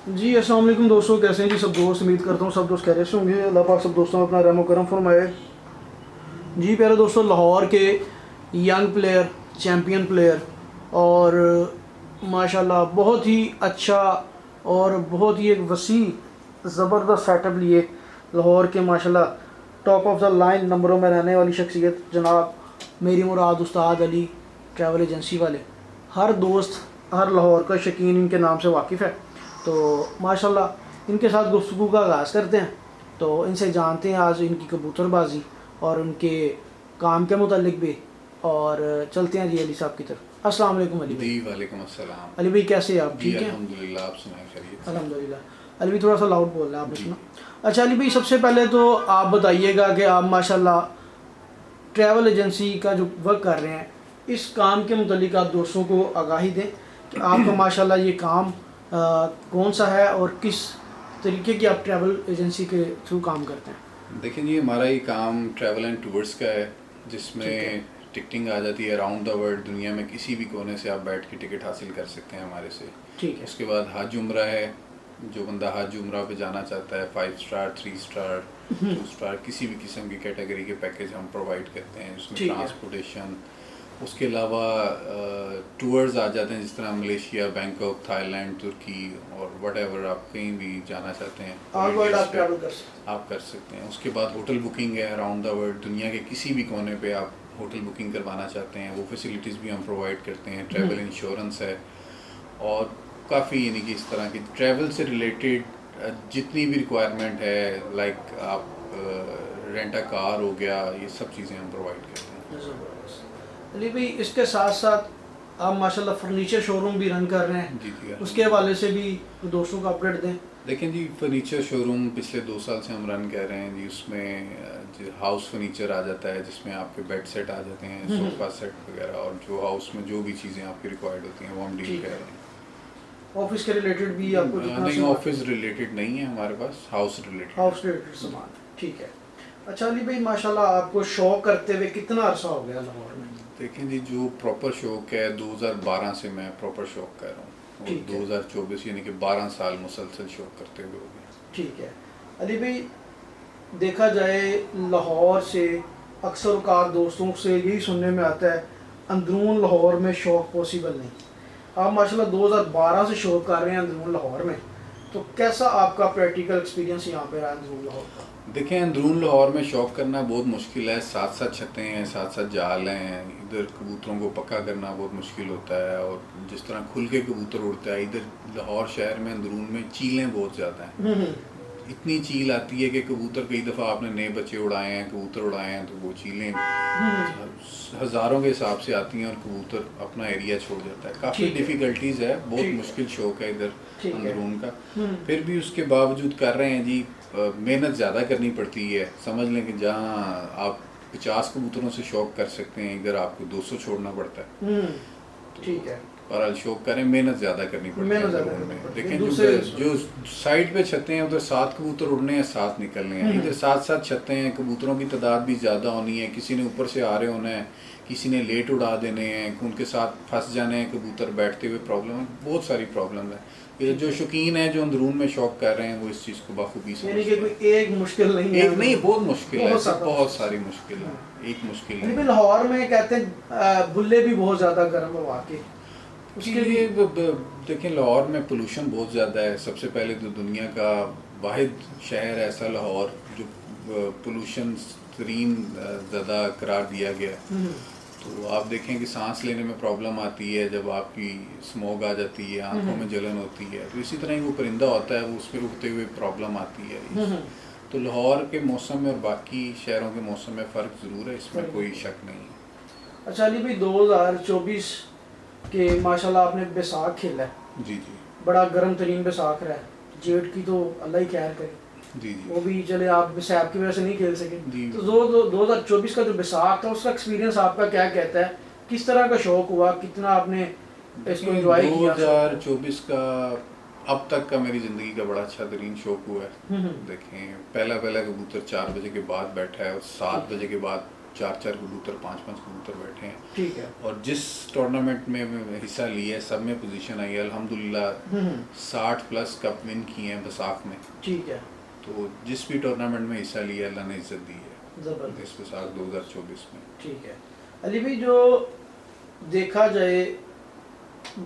जी अस्सलाम वालेकुम दोस्तों, कैसे हैं जी सब दोस्त। उम्मीद करता हूँ सब दोस्त खैरियत से होंगे। अल्लाह पाक सब दोस्तों में अपना रहम करम फरमाए। जी प्यारे दोस्तों, लाहौर के यंग प्लेयर, चैम्पियन प्लेयर और माशाल्लाह बहुत ही अच्छा और बहुत ही एक वसी ज़बरदस्त सेटअप लिए लाहौर के माशाल्लाह टॉप ऑफ द लाइन नंबरों में रहने वाली शख्सियत जनाब मेरी मुराद उस्ताद अली ट्रैवल एजेंसी वाले। हर दोस्त, हर लाहौर का शकीन इनके नाम से वाकिफ़ है। तो माशाल्लाह इनके साथ गुफ्तगू का आगाज़ करते हैं। तो इनसे जानते हैं आज इनकी कबूतरबाजी और उनके काम के मुतालिक भी। और चलते हैं जी अली साहब की तरफ। अस्सलाम वालेकुम अली भाई। जी वालेकुम अस्सलाम। अली भाई कैसे हैं आप, जी ठीक हैं? अल्हम्दुलिल्लाह, आप सुनाएं खैरियत से? अल्हम्दुलिल्लाह। अली भाई थोड़ा सा लाउड बोल रहे हैं, आपने जी। सुना? अच्छा अली भाई, सबसे पहले तो आप बताइएगा कि आप माशाल्लाह ट्रैवल एजेंसी का जो वर्क कर रहे हैं, इस काम के मुतालिक आप दोस्तों को आगाही दें कि आपका माशाल्लाह ये काम कौन सा है और किस तरीके की आप ट्रैवल एजेंसी के थ्रू काम करते हैं। देखिए जी, हमारा ये काम ट्रैवल एंड टूर्स का है, ठीक है। जिसमें टिकटिंग आ जाती है अराउंड द वर्ल्ड। दुनिया में किसी भी कोने से आप बैठ के टिकट हासिल कर सकते हैं हमारे से। ठीक है। उसके बाद हज उम्रा है। जो बंदा हज उम्रा पे जाना चाहता है, 5 स्टार, 3 स्टार, 2 स्टार, किसी भी किस्म की कैटेगरी के पैकेज हम प्रोवाइड करते हैं। उसमें ठीक है। ट्रांसपोर्टेशन, उसके अलावा टूर्स आ जाते हैं, जिस तरह मलेशिया, बैंकॉक, थाईलैंड, तुर्की और वट आप कहीं भी जाना चाहते हैं ऑल वर्ल्ड holidays आप पे ट्रैवल कर सकते हैं। आप कर सकते हैं। उसके बाद होटल बुकिंग है अराउंड द वर्ल्ड। दुनिया के किसी भी कोने पे आप होटल बुकिंग करवाना चाहते हैं, वो फैसिलिटीज़ भी हम प्रोवाइड करते हैं। ट्रैवल इंश्योरेंस है और काफ़ी यानी कि इस तरह की ट्रैवल से रिलेटेड जितनी भी रिक्वायरमेंट है, लाइक आप रेंट अ कार हो गया, ये सब चीज़ें हम प्रोवाइड करते हैं। ज़बरदस्त। अली भाई, इसके साथ साथ आप माशाल्लाह फर्नीचर शोरूम भी रन कर रहे हैं, जी जी। उसके हवाले से भी दोस्तों को अपडेट दें। देखें जी, फर्नीचर शोरूम पिछले 2 साल से हम रन कर रहे हैं जी। उसमें जो हाउस फर्नीचर आ जाता है, जिसमें आपके बेड सेट आ जाते हैं, सोफ़ा सेट वगैरह, और जो हाउस में जो भी चीज़ें आपकी रिक्वायर्ड होती हैं वो हम डील ठीक कर है। रहे हैं। ऑफिस के रिलेटेड भी आपको जितना नहीं, सामान, ऑफिस रिलेटेड नहीं है हमारे पास, हाउस रिलेटेड। हाउस रिलेटेड सामान, ठीक है। अच्छा अली भाई, माशाल्लाह आपको शौक करते हुए कितना अरसा हो गया लाहौर में? देखें जी, जो प्रॉपर शौक है 2012 से मैं प्रॉपर शौक कर रहा हूँ, और ठीक है। 2024 यानी कि 12 साल मुसलसल शौक करते हुए हो गया। ठीक है। अली भाई, देखा जाए लाहौर से अक्सर औकात दोस्तों से यही सुनने में आता है अंदरून लाहौर में शौक पॉसिबल नहीं। आप माशाल्लाह 2012 से शौक कर रहे हैं अंदरून लाहौर में, तो कैसा आपका प्रैक्टिकल एक्सपीरियंस यहाँ पे रहा अंदरून लाहौर का? देखें, अंदरून लाहौर में शौक करना बहुत मुश्किल है। साथ साथ छतें हैं, साथ साथ जाल हैं, इधर कबूतरों को पक्का करना बहुत मुश्किल होता है। और जिस तरह खुल के कबूतर उड़ता है इधर लाहौर शहर में, अंदरून में चीलें बहुत ज़्यादा हैं। इतनी चील आती है कि कबूतर, कई दफ़ा आपने नए बच्चे उड़ाए हैं, कबूतर उड़ाए हैं, तो वो चीलें हज़ारों के हिसाब से आती हैं और कबूतर अपना एरिया छोड़ जाता है। काफ़ी ठीक है। डिफ़िकल्टीज़ है, बहुत ठीक है। मुश्किल शौक है इधर ठीक है। अंदरून का। फिर भी उसके बावजूद कर रहे हैं जी। मेहनत ज़्यादा करनी पड़ती है। समझ लें कि जहाँ आप 50 कबूतरों से शौक कर सकते हैं, इधर आपको 200 छोड़ना पड़ता है। ठीक है। बहरहाल शौक करें, मेहनत ज़्यादा करनी पड़ती है मेहनत ज़्यादा अंदरून करनी में। पड़ती है। देखें, दूसरे जो साइड पे छतें हैं उधर 7 कबूतर उड़ने हैं, 7 निकलने हैं। इधर 7 छतें हैं, कबूतरों की तादाद भी ज़्यादा होनी है। किसी ने ऊपर से आ रहे होना है, किसी ने लेट उड़ा देने हैं, उनके साथ फंस जाने हैं कबूतर बैठते हुए। प्रॉब्लम है, बहुत सारी प्रॉब्लम है। ये जो शौकीन है, जो अंदरून में शौक कर रहे हैं, वो इस चीज़ को बखूबी यानी कि समझते हैं। कोई एक मुश्किल नहीं है, एक नहीं, बहुत मुश्किल है, बहुत बहुत सारी मुश्किल है, एक मुश्किल यानी नहीं। कि लाहौर में कहते हैं बुल्ले भी बहुत ज़्यादा गर्म हवा के, उसके लिए देखें, लाहौर में पोल्यूशन बहुत ज़्यादा है। सबसे पहले तो दुनिया का वाहिद शहर ऐसा लाहौर जो पोल्यूशन तरीन ज़्यादा करार दिया गया है। तो आप देखें कि सांस लेने में प्रॉब्लम आती है जब आपकी स्मोक आ जाती है, आंखों में जलन होती है। तो इसी तरह ही वो परिंदा होता है, वो उस पर उड़ते हुए प्रॉब्लम आती है। तो लाहौर के मौसम में और बाकी शहरों के मौसम में फ़र्क ज़रूर है, इसमें कोई शक नहीं है। अच्छा अली भाई, 2024 के माशाल्लाह आपने बैसाख खेला है, जी जी। बड़ा गर्म तरीन बैसाख रहा है। जेठ की तो अल्लाह ही खैर करे, जी जी। वो भी चले, आप बैसाख की वजह से नहीं खेल सके। जी। तो 2024 का जो बैसाख था, उसका एक्सपीरियंस आपका क्या कहता है? किस तरह का शौक हुआ, कितना आपने इसको एंजॉय किया? 2024 का अब तक का मेरी ज़िंदगी का बड़ा अच्छा तरीन शौक हुआ है। देखें, पहला कबूतर 4 बजे के बाद बैठा है और 7 बजे के बाद 4 कबूतर 5 कबूतर बैठे हैं। ठीक है। और जिस टूर्नामेंट में हिस्सा लिया है सब में पोजीशन आई है अल्हम्दुलिल्लाह। 60 प्लस कप विन किए हैं बैसाख में। ठीक है। तो जिस भी टूर्नामेंट में हिस्सा लिया अल्लाह ने इज्जत दी है जबरदस्त। इस बैसाख 2024 में। ठीक है अली भाई, जो देखा जाए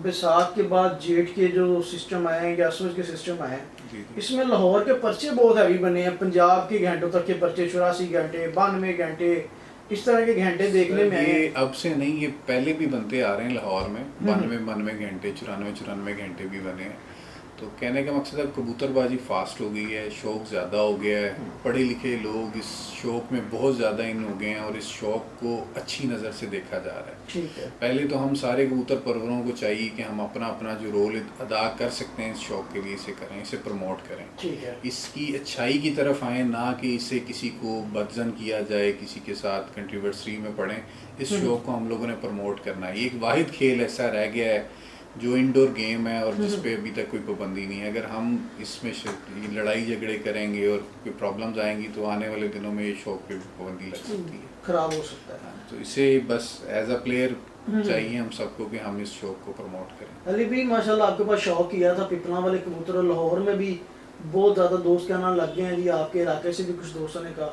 बैसाख के बाद जेठ के जो सिस्टम आए हैं या सूरज के सिस्टम आए हैं, जी जी। इसमें लाहौर के पर्चे बहुत हैवी बने हैं। पंजाब के घंटों तक के पर्चे 84 घंटे 92 घंटे इस तरह के घंटे देखने में आए ये हैं। अब से नहीं, ये पहले भी बनते आ रहे हैं लाहौर में। 92 घंटे 94 घंटे भी बने हैं। तो कहने का मकसद है कबूतरबाजी फास्ट हो गई है, शौक ज़्यादा हो गया है। पढ़े लिखे लोग इस शौक में बहुत ज़्यादा इन हो गए हैं और इस शौक को अच्छी नज़र से देखा जा रहा है। ठीक है। पहले तो हम सारे कबूतर परवरों को चाहिए कि हम अपना अपना जो रोल अदा कर सकते हैं इस शौक के लिए इसे करें, इसे प्रमोट करें। ठीक है। इसकी अच्छाई की तरफ आए, ना कि इससे किसी को बदजन किया जाए, किसी के साथ कंट्रोवर्सी में पड़ें। इस शौक को हम लोगों ने प्रमोट करना है। ये एक वाहिद खेल ऐसा रह गया है जो इंडोर गेम है और जिस पे अभी तक कोई पाबंदी नहीं है। अगर हम इसमें लड़ाई झगड़े करेंगे और कोई प्रॉब्लम्स आएंगी तो आने वाले दिनों में ये शौक पे पाबंदी लग सकती है, खराब हो सकता है। तो इसे बस एज अ प्लेयर चाहिए हम सबको कि हम इस शौक को प्रमोट करें। अली भाई माशाल्लाह आपके पास शौक किया था पिपला वाले कबूतर, और लाहौर में भी बहुत ज़्यादा दोस्त कहना लग गए हैं जी, आपके इलाके से भी कुछ दोस्तों ने कहा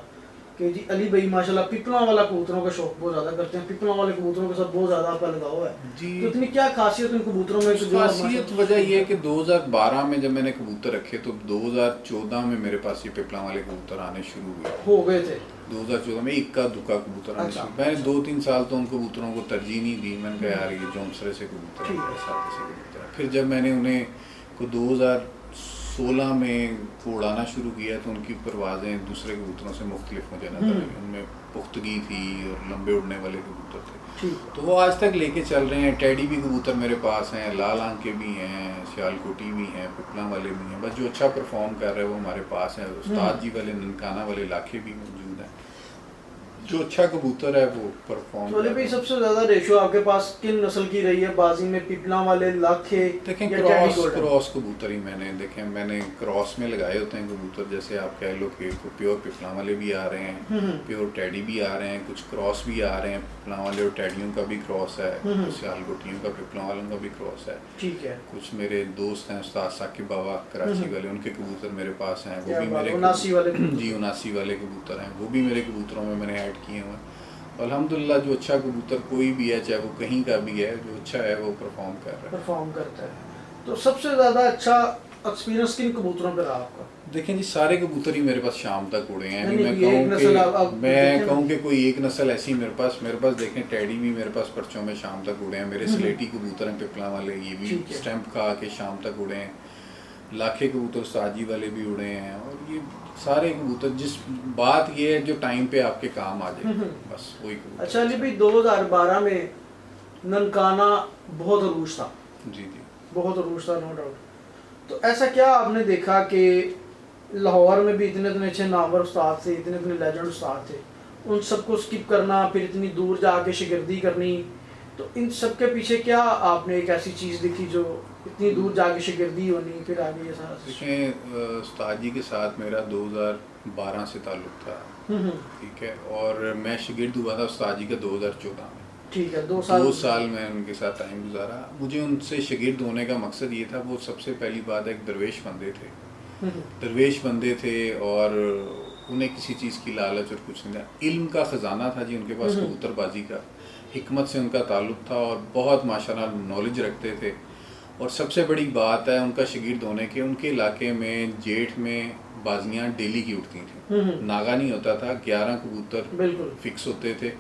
कि जी अली भाई माशाल्लाह पिपला वाला कबूतरों का शौक बहुत ज़्यादा करते हैं, पिपला वाले कबूतरों के साथ बहुत ज़्यादा आपका लगाव है जी। तो इतनी क्या खासियत उन कबूतरों में? खासियत वजह यह है कि 2012 में जब मैंने कबूतर रखे तो 2014 में मेरे पास ये पिपला वाले कबूतर आने शुरू हुए हो गए थे। 2014 में इक्का दुक्का कबूतर आने शुरू। मैंने 2-3 साल तो उन कबूतरों को तरजीह नहीं दी। मैंने कहा यार ये जोमसरे से कबूतर ठीक है। साथ से कबूतर है। फिर जब मैंने उन्हें को 2016 में को उड़ाना शुरू किया तो उनकी परवाज़ें दूसरे कबूतरों से मुख्तलिफ मुझे नजर आई। उनमें पुख्तगी थी और लंबे उड़ने वाले कबूतर थे। ठीक। तो वो आज तक लेके चल रहे हैं। टेडी भी कबूतर मेरे पास हैं, लाल आंख के भी हैं, सियालकोटी भी हैं, पिपला वाले भी हैं। बस जो अच्छा परफॉर्म कर रहे हैं वो हमारे पास है। उस्ताद जी वाले ननकाना वाले इलाके भी मौजूद हैं। जो अच्छा कबूतर है वो परफॉर्म तो अली भाई सबसे ज़्यादा रेशो आपके पास किन नस्ल की रही है बाजी में, पिपला वाले, लाखे देखें या टेडी गोल्डन? क्रॉस कबूतर ही मैंने क्रॉस में लगाए होते हैं कबूतर। जैसे आप कह लो कि प्योर पिपला वाले भी आ रहे हैं, प्योर टेडी भी आ रहे हैं, कुछ क्रॉस भी आ रहे हैं। पिपला वाले और टेडियों का भी क्रॉस है, कुछ सियालकोटियों का पिपला वालों का भी क्रॉस है। ठीक है। कुछ मेरे दोस्त हैं उस्ताद साकिब बाबा कराची वाले, उनके कबूतर मेरे पास हैं। वो भी मेरे 79 वाले जी 79 वाले कबूतर हैं, वो भी मेरे कबूतरों में मैंने ऐड किए हुए हैं। अल्हम्दुलिल्लाह जो अच्छा कबूतर कोई भी है, चाहे वो कहीं का भी है, जो अच्छा है वो परफॉर्म कर रहा है। परफॉर्म करता है। तो सबसे ज़्यादा अच्छा एक्सपीरियंस किन कबूतरों पे रहा आपका? देखें जी सारे कबूतर ही मेरे पास शाम तक उड़े हैं। अभी नहीं, मैं ये एक नस्ल आप मैं देखें ना। कहूँ कि कोई एक नस्ल ऐसी मेरे पास देखें टेडी भी मेरे पास पर्चों में शाम तक उड़े हैं। मेरे स्लेटी कबूतर हैं पिपला वाले, ये भी ठीक है। स्टैंप खा के शाम तक उड़े हैं। लाखे कबूतर साजी वाले भी उड़े हैं। और ये सारे कबूतर जिस बात ये है जो टाइम पे आपके काम आ जाए, बस वही कबूतर। अच्छा अली भाई 2012 में ननकाना बहुत अरूज था, जी जी। बहुत अरूज था, नो डाउट। तो ऐसा क्या आपने देखा कि लाहौर में भी इतने इतने अच्छे नामवर उस्ताद थे, इतने इतने लेजेंड उस्ताद थे, उन सबको स्किप करना, फिर इतनी दूर जाके शिगिर्दी करनी, तो इन सब के पीछे क्या आपने एक ऐसी चीज़ देखी जो इतनी दूर जाके शिगिर्दी होनी, फिर आगे ये सारा? देखें उस्ताद जी के साथ मेरा 2012 से ताल्लुक़ था, ठीक है। और मैं शिगिर्द हुआ था उस्ताद जी का 2014 में। ठीक है। 2 साल मैं उनके साथ टाइम गुजारा। मुझे उनसे शिगिर्द होने का मकसद ये था, वो सबसे पहली बात एक दरवेश बंदे थे। दरवेश बंदे थे और उन्हें किसी चीज़ की लालच और कुछ नहीं था। इल्म का ख़जाना था जी उनके पास, कबूतरबाजी का, हिकमत से उनका ताल्लुक़ था और बहुत माशाल्लाह नॉलेज रखते थे। और सबसे बड़ी बात है उनका शिगिर्द होने के, उनके इलाके में जेठ में बाजियाँ डेली की उठती थी, नागा नहीं होता था। 11 कबूतर बिल्कुल फिक्स होते थे,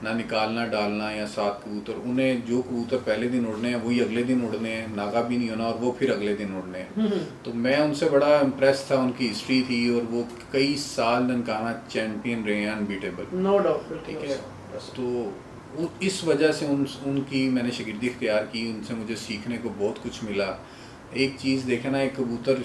ना निकालना डालना, या 7 कबूतर। उन्हें जो कबूतर पहले दिन उड़ने हैं वही अगले दिन उड़ने हैं, नागा भी नहीं होना, और वो फिर अगले दिन उड़ने हैं। तो मैं उनसे बड़ा इम्प्रेस था, उनकी हिस्ट्री थी और वो कई साल ननकाना चैम्पियन रहे हैं, अनबीटेबल। No doubt. ठीक है। तो इस वजह से उनकी मैंने शिगिर्दी इख्तियार की, उनसे मुझे सीखने को बहुत कुछ मिला। एक चीज़ देखे ना, एक कबूतर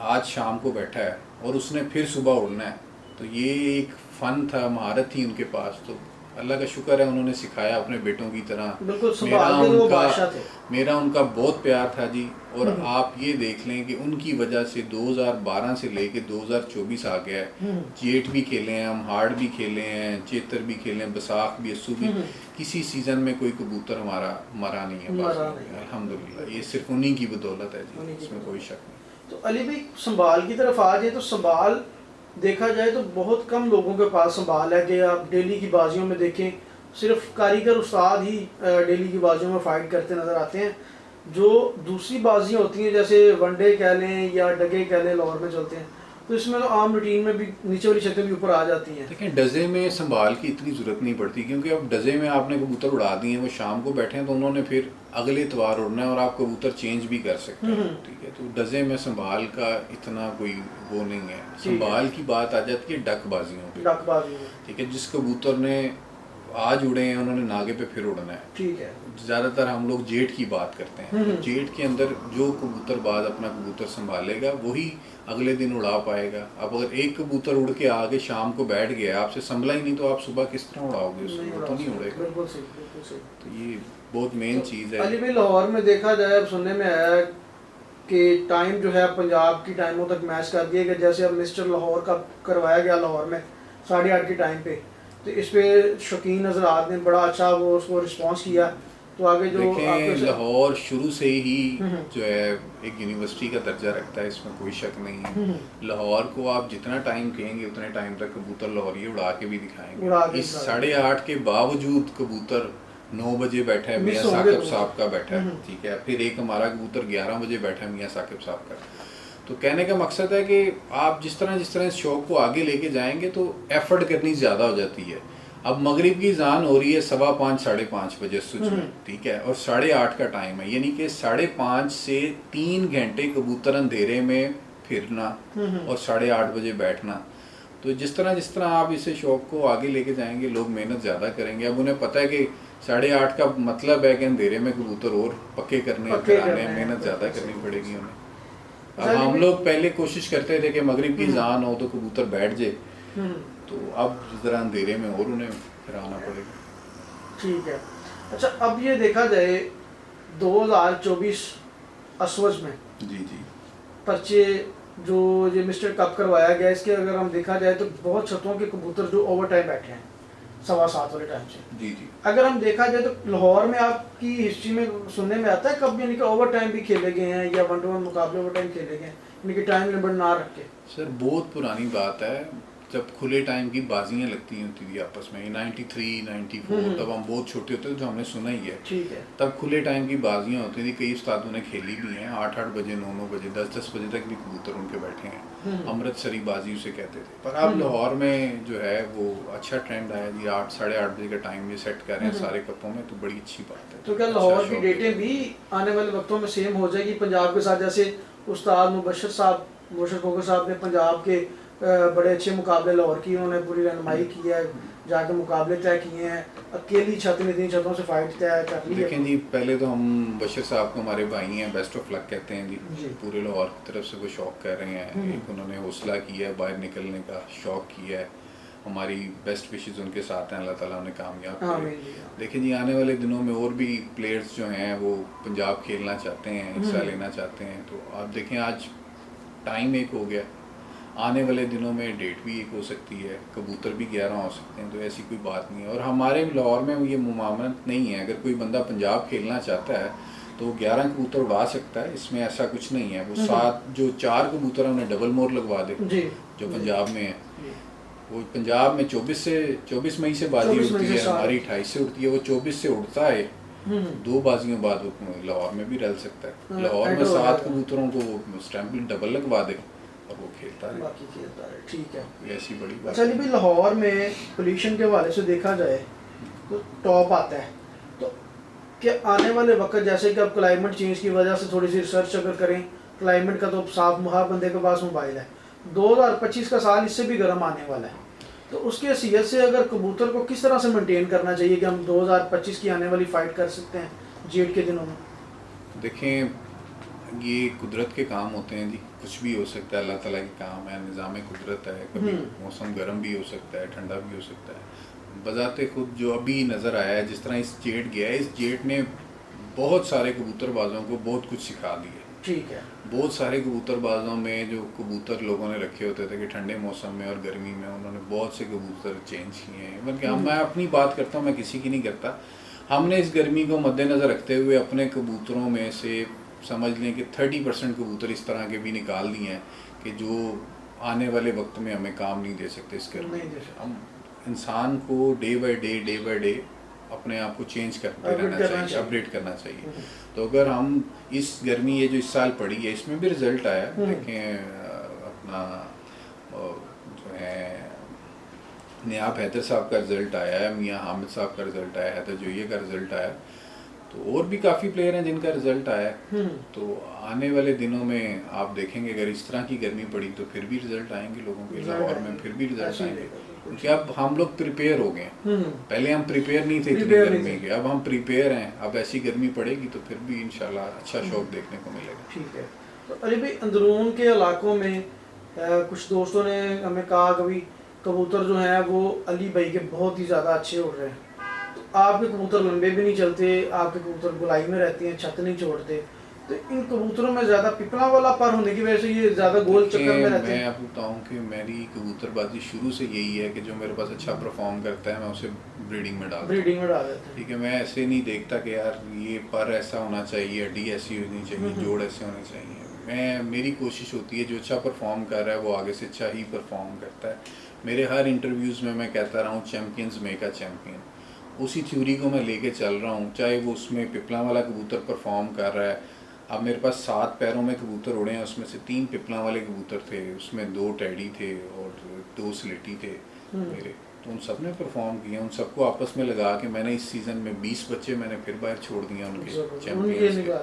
आज शाम को बैठा है और उसने फिर सुबह उड़ना है, तो ये एक फ़न था, महारत थी उनके पास। तो अल्लाह का शुक्र है उन्होंने सिखाया अपने बेटों की तरह। बिल्कुल, संभाल के वो बादशाह थे। मेरा उनका बहुत प्यार था जी। और आप ये देख लें कि उनकी वजह से 2012 से लेके 2024 आ गया है। जेठ भी खेले हैं हम, हाड़ भी खेले हैं, चेतर भी खेले हैं, बसाख भी, अस्सू भी, किसी सीजन में कोई कबूतर हमारा मरा नहीं है बाजी में, अल्हम्दुलिल्लाह। ये सिर्फ उन्हीं की बदौलत है जी, इसमें कोई शक नहीं। तो अली भाई, संभाल की तरफ आ जाए तो संभाल देखा जाए तो बहुत कम लोगों के पास संभाल है कि आप डेली की बाजियों में देखें, सिर्फ कारीगर उस्ताद ही डेली की बाजियों में फाइट करते नज़र आते हैं। जो दूसरी बाजियाँ होती हैं जैसे वनडे कह लें या डगे कह लें, लाहौर में चलते हैं, तो इसमें तो आम रूटीन में भी नीचे वाली छतें भी ऊपर आ जाती हैं। देखिए डजे में संभाल की इतनी ज़रूरत नहीं पड़ती, क्योंकि अब डजे में आपने कबूतर उड़ा दिए, वो शाम को बैठे हैं तो उन्होंने फिर अगले इतवार उड़ना है और आप कबूतर चेंज भी कर सकते हैं, ठीक है। तो डजे में संभाल का इतना कोई वो नहीं है। संभाल की बात आ जाती है डकबाजियों पे, डकबाजी, ठीक है। जिस कबूतर ने आज उड़े हैं उन्होंने नागे पे फिर उड़ना है, ठीक है। ज़्यादातर हम लोग जेठ की बात करते हैं। तो जेठ के अंदर जो कबूतरबाज अपना कबूतर संभालेगा वही अगले दिन उड़ा पाएगा। अब अगर एक कबूतर उड़ के आगे शाम को बैठ गया, आपसे संभला ही नहीं, तो आप सुबह किस तरह उड़ाओगे उसको? वो तो नहीं उड़ेगा। बिल्कुल सही, बिल्कुल सही। तो ये बहुत मेन चीज़ है। अली भाई, लाहौर में देखा जाए, अब सुनने में आया कि टाइम जो है पंजाब की टाइमों तक मैच कर दिया गया। जैसे अब मिस्टर लाहौर का करवाया गया लाहौर में 8:30 के टाइम पे, तो इस पे शौकीन हजरात ने बड़ा अच्छा वो उसको रिस्पांस किया। तो आगे जो देखें लाहौर शुरू से ही जो है एक यूनिवर्सिटी का दर्जा रखता है, इसमें कोई शक नहीं है। लाहौर को आप जितना टाइम कहेंगे उतने टाइम तक कबूतर लाहौरी उड़ा के भी दिखाएंगे। इस 8:30 के बावजूद कबूतर 9 बजे बैठा है मियाँ साकिब साहब का बैठा है, ठीक है। फिर एक हमारा कबूतर 11 बजे बैठा है मियाँ साकिब साहब का। तो कहने का मकसद है कि आप जिस तरह इस शौक को आगे लेके जाएंगे तो एफर्ट करनी ज़्यादा हो जाती है। अब मगरिब की अज़ान हो रही है 5:15 5:30 बजे सुच में, ठीक है, और 8:30 का टाइम है, यानी कि 5:30 से 3 घंटे कबूतर अंधेरे में फिरना और 8:30 बजे बैठना। तो जिस तरह आप इसे शौक को आगे लेके जाएंगे लोग मेहनत ज़्यादा करेंगे। अब उन्हें पता है कि 8:30 का मतलब है कि अंधेरे में कबूतर और पक्के करने कराने, मेहनत ज़्यादा करनी पड़ेगी उन्हें। अब हम लोग पहले कोशिश करते थे कि मगरिब की अज़ान हो तो कबूतर बैठ जाए, तो अब ज़रा अंधेरे में और उन्हें फिर आना पड़ेगा। ठीक है। अच्छा, अब ये देखा जाए 2024 असवज में जी जी पर्चे जो ये मिस्टर कप करवाया गया, इसके अगर हम देखा जाए तो बहुत छतों के कबूतर जो ओवर टाइम बैठे हैं 7:15 वाले टाइम से। जी जी अगर हम देखा जाए तो लाहौर में आपकी हिस्ट्री में सुनने में आता है कब यानी कि ओवर टाइम भी खेले गए हैं या 1-to-1 मुकाबले ओवर टाइम खेले गए हैं, यानी कि टाइम लिमिट ना रख के? सर बहुत पुरानी बात है, जब खुले टाइम की बाजियां लगती होती थी आपस में 93 94, तब हम बहुत छोटे होते थे, जो हमने सुना ही है। ठीक है। तब खुले टाइम की बाजियां होती थी, कई उस्तादों ने खेली भी हैं। 8-8 बजे 9-9 बजे 10-10 बजे तक भी कबूतर उनके बैठे हैं। अमृतसरी बाजी उसे कहते थे। पर अब लाहौर में जो है वो अच्छा ट्रेंड आया जी, 8 8:30 बजे का टाइम ये सेट कर रहे हैं सारे कपों में, तो बड़ी अच्छी बात है। तो क्या लाहौर की डेटें भी आने वाले वक्तों में सेम हो जाएगी पंजाब के साथ? जैसे उस्ताद मुबशर खोखर साहब ने पंजाब के बड़े अच्छे मुकाबले लाहौर की उन्होंने पूरी रहनुमाई की है, जाके मुकाबले तय किए हैं, अकेली छत में 3 छतों से फाइट तय कर ली है। देखें जी, पहले तो हम बशीर साहब को हमारे भाई हैं, बेस्ट ऑफ लक कहते हैं जी। पूरे लाहौर की तरफ से वो शौक कर रहे हैं, एक उन्होंने हौसला किया है, बाहर निकलने का शौक किया है। हमारी बेस्ट विशेज़ उनके साथ हैं, अल्लाह ताला उन्हें कामयाब करे। देखें जी, आने वाले दिनों में और भी प्लेयर्स जो हैं वो पंजाब खेलना चाहते हैं, हिस्सा लेना चाहते हैं। तो आप देखें आज टाइम एक हो गया, आने वाले दिनों में डेट भी एक हो सकती है, कबूतर भी 11 हो सकते हैं, तो ऐसी कोई बात नहीं है। और हमारे लाहौर में ये मुमामलत नहीं है, अगर कोई बंदा पंजाब खेलना चाहता है तो 11 कबूतर उड़ा सकता है, इसमें ऐसा कुछ नहीं है। वो 7 जो 4 कबूतर उन्हें डबल मोर लगवा दे जो पंजाब में है। वो पंजाब में 24 मई से बाजी उड़ती है, हमारी 28 से उड़ती है, वो 24 से उड़ता है, 2 बाजियों बाद वो लाहौर में भी रल सकता है। लाहौर में 7 कबूतरों को वो स्टैम्प डबल लगवा दे और वो खेलता है, बाकी खेलता है, ठीक है। ऐसी बड़ी बात। अच्छा भाई, लाहौर में पोल्यूशन के हवाले से देखा जाए तो टॉप आता है, तो क्या आने वाले वक्त जैसे कि अब क्लाइमेट चेंज की वजह से थोड़ी सी रिसर्च अगर करें, क्लाइमेट का तो साफ हर बंदे के पास मोबाइल है, 2025 का साल इससे भी गर्म आने वाला है, तो उसकी हैसियत से अगर कबूतर को किस तरह से मेंटेन करना चाहिए कि हम 2025 की आने वाली फाइट कर सकते हैं जेठ के दिनों में? देखें, ये कुदरत के काम होते हैं जी, कुछ भी हो सकता है, अल्लाह ताला के काम है, निज़ाम कुदरत है। कभी मौसम गर्म भी हो सकता है, ठंडा भी हो सकता है। बजाते खुद जो अभी नज़र आया है, जिस तरह इस जेट गया है, इस जेट ने बहुत सारे कबूतरबाजों को बहुत कुछ सिखा दिया। ठीक है। बहुत सारे कबूतरबाजों में जो कबूतर लोगों ने रखे होते थे कि ठंडे मौसम में और गर्मी में, उन्होंने बहुत से कबूतर चेंज किए हैं। इवन कि मैं अपनी बात करता हूँ, मैं किसी की नहीं करता। हमने इस गर्मी को मद्देनज़र रखते हुए अपने कबूतरों में से समझ लें कि 30% कबूतर इस तरह के भी निकाल दिए हैं कि जो आने वाले वक्त में हमें काम नहीं दे सकते इस गर्मी नहीं दे में। सकते। हम इंसान को डे बाय डे अपने आप को चेंज करते रहना चाहिए, अपडेट करना चाहिए। तो अगर हम इस गर्मी ये जो इस साल पड़ी है, इसमें भी रिजल्ट आया। देखें अपना जो है नियाब हैदर साहब का रिजल्ट आया है, मियाँ हामिद साहब का रिजल्ट आया है, हैदर जोइया का रिजल्ट आया, तो और भी काफ़ी प्लेयर हैं जिनका रिजल्ट आया है। तो आने वाले दिनों में आप देखेंगे अगर इस तरह की गर्मी पड़ी तो फिर भी रिजल्ट आएंगे लोगों के, लाहौर में फिर भी रिजल्ट आएंगे, क्योंकि अब हम लोग प्रिपेयर हो गए हैं। पहले हम प्रिपेयर नहीं थे इतनी गर्मी के, अब हम प्रिपेयर हैं। अब ऐसी गर्मी पड़ेगी तो फिर भी इंशाल्लाह अच्छा शौक देखने को मिलेगा। ठीक है। तो अली भाई, अंदरून के इलाकों में कुछ दोस्तों ने हमें कहा कभी कबूतर जो हैं वो अली भाई के बहुत ही ज़्यादा अच्छे उड़ रहे हैं, तो आपके कबूतर लंबे भी नहीं चलते, आपके कबूतर गुलाई में रहते हैं, छत नहीं छोड़ते, तो इन कबूतरों में ज़्यादा पिपला वाला पर होने की वजह से ये ज़्यादा गोल चक्कर में रहते हैं। मैं आपको बताऊँ कि मेरी कबूतरबाजी शुरू से यही है कि जो मेरे पास अच्छा परफॉर्म करता है मैं उसे ब्रीडिंग में डाल देते हैं। ठीक है। मैं ऐसे नहीं देखता कि यार ये पर ऐसा होना चाहिए, हड्डी ऐसी होनी चाहिए, जोड़ ऐसे होने चाहिए। मेरी कोशिश होती है जो अच्छा परफॉर्म कर रहा है वो आगे से अच्छा ही परफॉर्म करता है। मेरे हर इंटरव्यूज़ में मैं कहता रहा हूँ चैम्पियंस मेक अ चैम्पियन। उसी थ्योरी को मैं लेके चल रहा हूँ, चाहे वो उसमें पिपला वाला कबूतर परफॉर्म कर रहा है। अब मेरे पास 7 पैरों में कबूतर उड़े हैं, उसमें से 3 पिपला वाले कबूतर थे, उसमें 2 टैडी थे और 2 स्लेटी थे मेरे। तो उन सब ने परफॉर्म किया, उन सबको आपस में लगा के मैंने इस सीज़न में 20 बच्चे मैंने फिर बाहर छोड़ दिए उनके चैम्पियंस के,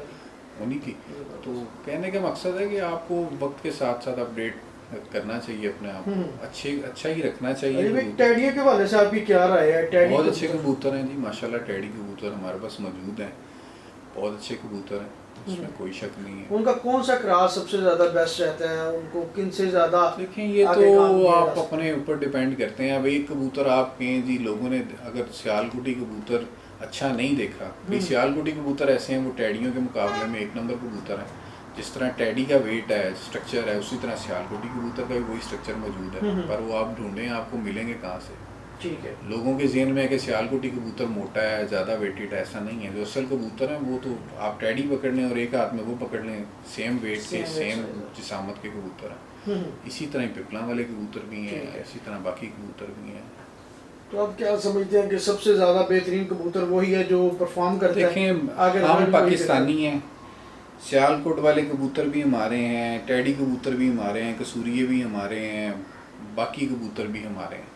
उन्हीं की। तो कहने का मकसद है कि आपको वक्त के साथ साथ अपडेट करना चाहिए अपने आप को, अच्छा ही रखना चाहिए। टैडी के हवाले से आपकी क्या राय है? टैडी बहुत अच्छे कबूतर हैं जी माशाल्लाह, टैडी कबूतर हमारे पास मौजूद हैं, बहुत अच्छे कबूतर हैं, उसमें कोई शक नहीं है। उनका कौन सा क्रॉस सबसे ज़्यादा बेस्ट रहता है? उनको किन से ज़्यादा? देखें ये तो आप अपने ऊपर डिपेंड करते हैं। अब एक कबूतर आप कहें जी, लोगों ने अगर सियालकोटी कबूतर अच्छा नहीं देखा, भाई सियालकोटी कबूतर ऐसे हैं वो टैडियों के मुकाबले में 1 नंबर कबूतर हैं। जिस तरह टैडी का वेट है, स्ट्रक्चर है, उसी तरह सियालकोटी कबूतर का भी वही स्ट्रक्चर मौजूद है, पर वो आप ढूंढें आपको मिलेंगे कहाँ से? ठीक है। लोगों के ज़हन में है कि सियालकोटी कबूतर मोटा है, ज़्यादा वेटेड है, ऐसा नहीं है। जो असल कबूतर हैं वो तो आप टैडी पकड़ लें और एक हाथ में वो पकड़ लें, सेम वेट के, सेम जिसामत के कबूतर हैं। इसी तरह पिपला वाले कबूतर भी हैं, इसी तरह बाकी कबूतर भी हैं। तो आप क्या समझते हैं कि सबसे ज़्यादा बेहतरीन कबूतर वही है जो परफॉर्म करता है? देखें हम पाकिस्तानी हैं, सियालकोट वाले कबूतर भी हमारे हैं, टैडी कबूतर भी हमारे हैं, कसूरिये भी हमारे हैं, बाकी कबूतर भी हमारे हैं।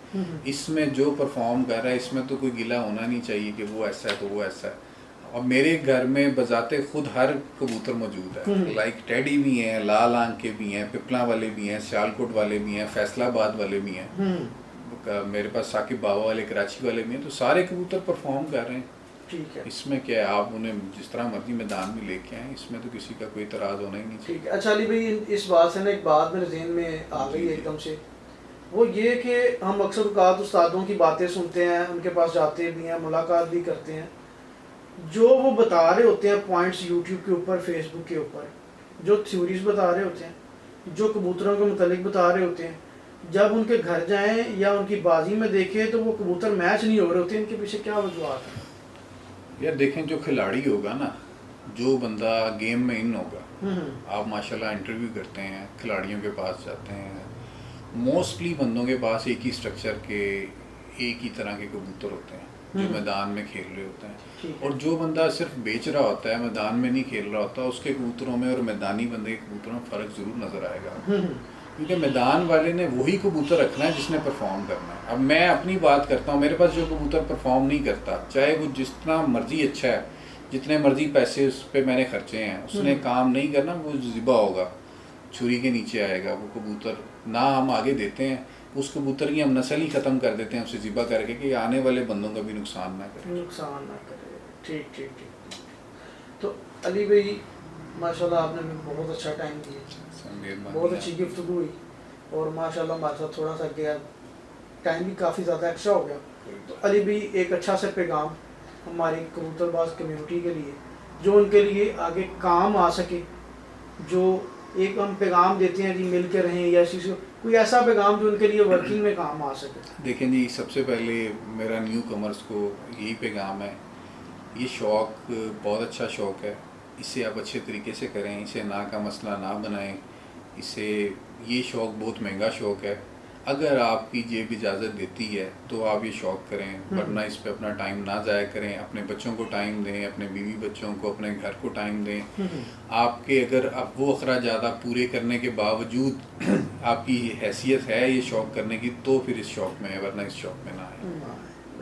इसमें जो परफॉर्म कर रहा है इसमें तो कोई गिला होना नहीं चाहिए कि वो ऐसा है तो वो ऐसा है। और मेरे घर में बजाते खुद हर कबूतर मौजूद है, लाइक टैडी भी हैं, लाल आंख के भी हैं, पिपला वाले भी हैं, सियालकोट वाले भी हैं, फैसलाबाद वाले भी हैं, मेरे पास साकिब बाबा वाले, कराची वाले भी हैं। तो सारे कबूतर परफॉर्म कर रहे हैं। ठीक है। इसमें क्या है, आप उन्हें जिस तरह मर्जी मैदान में लेके आए, इसमें तो किसी का कोई इतराज़ होना ही नहीं चाहिए। ठीक है। अच्छा अली भाई, इस बात से ना एक बात मेरे जहन में आ गई एकदम से, वो ये कि हम अक्सर औक़ात उस्तादों की बातें सुनते हैं, उनके पास जाते भी हैं, मुलाकात भी करते हैं, जो वो बता रहे होते हैं पॉइंट्स यूट्यूब के ऊपर, फेसबुक के ऊपर, जो थ्योरीज बता रहे होते हैं, जो कबूतरों के मुतालिक बता रहे होते हैं, जब उनके घर जाएं या उनकी बाजी में देखें तो वो कबूतर मैच नहीं हो रहे होते। इनके पीछे क्या वजूहत है? यार देखें, जो खिलाड़ी होगा ना, जो बंदा गेम में इन होगा, आप माशाल्लाह इंटरव्यू करते हैं, खिलाड़ियों के पास जाते हैं, मोस्टली बंदों के पास एक ही स्ट्रक्चर के, एक ही तरह के कबूतर होते हैं जो मैदान में खेल रहे होते हैं। और जो बंदा सिर्फ बेच रहा होता है, मैदान में नहीं खेल रहा होता, उसके कबूतरों में और मैदानी बंदे के कबूतरों में फ़र्क ज़रूर नज़र आएगा। क्योंकि मैदान वाले ने वही कबूतर रखना है जिसने परफॉर्म करना है। अब मैं अपनी बात करता हूँ, मेरे पास जो कबूतर परफॉर्म नहीं करता, चाहे वो जितना मर्जी अच्छा है, जितने मर्जी पैसे उस पर मैंने खर्चे हैं, उसने काम नहीं करना, वो ज़िबा होगा, छुरी के नीचे आएगा वो कबूतर। ना हम आगे देते हैं उस कबूतर की, हम नस्ल ही ख़त्म कर देते हैं उसे ज़िबा करके कि आने वाले बंदों का भी नुकसान ना करे। ठीक ठीक ठीक। तो अली भाई माशाल्लाह आपने बहुत अच्छा टाइम दिया, बहुत अच्छी गिफ्ट हुई, और माशाल्लाह हमारे साथ थोड़ा सा गया टाइम भी काफ़ी ज़्यादा एक्स्ट्रा हो गया, तो अली भी एक अच्छा सा पैगाम हमारी कबूतरबाज कम्युनिटी के लिए, जो उनके लिए आगे काम आ सके, जो एक हम पैगाम देते हैं जी मिल के रहें, या कोई ऐसा पैगाम जो उनके लिए वर्किंग में काम आ सके। देखें जी, सबसे पहले मेरा न्यू कमर्स को यही पैगाम है, ये शौक़ बहुत अच्छा शौक़ है, इसे आप अच्छे तरीके से करें, इसे ना का मसला ना बनाएं। इसे ये शौक़ बहुत महंगा शौक़ है, अगर आपकी जेब इजाज़त देती है तो आप ये शौक़ करें, वरना इस पे अपना टाइम ना ज़ाया करें। अपने बच्चों को टाइम दें, अपने बीवी बच्चों को, अपने घर को टाइम दें। आपके अगर आप वो अखराजात पूरे करने के बावजूद आपकी हैसियत है ये शौक़ करने की, तो फिर इस शौक़ में है, वरना इस शौक़ में ना है।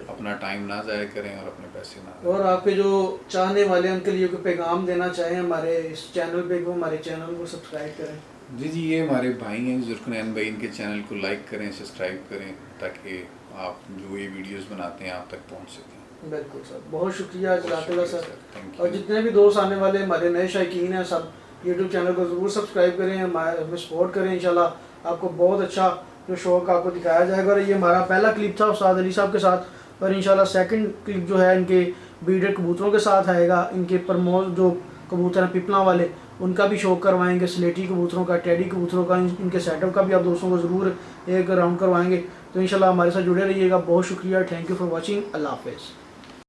अपना टाइम ना ज़ाया करें और अपने पैसे ना। और आपके जो चाहने वाले उनके लिए कोई पैगाम देना चाहें हमारे इस चैनल पे, वो हमारे चैनल को सब्सक्राइब करें। जी, ये हमारे भाई हैं जुल्फ़नैन भाई, इनके चैनल को लाइक करें, सब्सक्राइब करें, ताकि आप जो ये वीडियोस बनाते हैं आप तक पहुंच सकें। बिल्कुल सर, बहुत शुक्रिया जज़ाकल्लाह सर। थैंक और यू। जितने भी दोस्त आने वाले हमारे नए शायकीन हैं, सब यूट्यूब चैनल को ज़रूर सब्सक्राइब करें, हमें सपोर्ट करें। इंशाल्लाह आपको बहुत अच्छा जो शौक़ आपको दिखाया जाएगा। और ये हमारा पहला क्लिप था उस्ताद अली साहब के साथ, और इंशाल्लाह सेकंड क्लिप जो है इनके ब्रीडर कबूतरों के साथ आएगा। इनके प्रमोट जो कबूतर हैं पिपला वाले, उनका भी शौक़ करवाएंगे, स्लेटी कबूतरों का, टेडी कबूतरों का, इनके सेटअप का भी आप दोस्तों को ज़रूर एक राउंड करवाएंगे। तो इंशाल्लाह हमारे साथ जुड़े रहिएगा। बहुत शुक्रिया, थैंक यू फॉर वॉचिंग, अल्लाह हाफ़िज़।